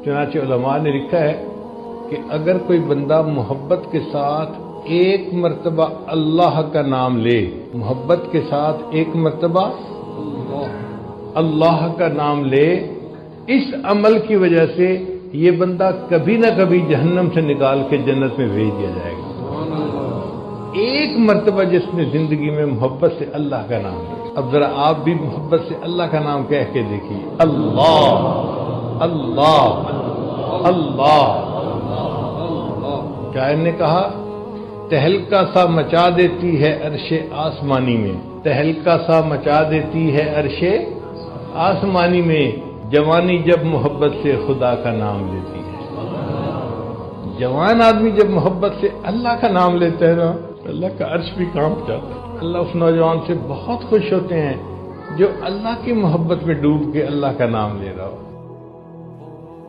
چنانچہ علماء نے لکھا ہے کہ اگر کوئی بندہ محبت کے ساتھ ایک مرتبہ اللہ کا نام لے، محبت کے ساتھ ایک مرتبہ اللہ کا نام لے، اس عمل کی وجہ سے یہ بندہ کبھی نہ کبھی جہنم سے نکال کے جنت میں بھیج دیا جائے گا۔ ایک مرتبہ جس نے زندگی میں محبت سے اللہ کا نام لیا۔ اب ذرا آپ بھی محبت سے اللہ کا نام کہہ کے دیکھیے، اللہ اللہ اللہ۔ شاعر نے کہا تہلکا سا مچا دیتی ہے عرش آسمانی میں، تہلکا سا مچا دیتی ہے عرش آسمانی میں، جوانی جب محبت سے خدا کا نام لیتی ہے۔ جوان آدمی جب محبت سے اللہ کا نام لیتا ہے نا، اللہ کا عرش بھی کانپ جاتا ہے۔ اللہ اس نوجوان سے بہت خوش ہوتے ہیں جو اللہ کی محبت میں ڈوب کے اللہ کا نام لے رہا ہو۔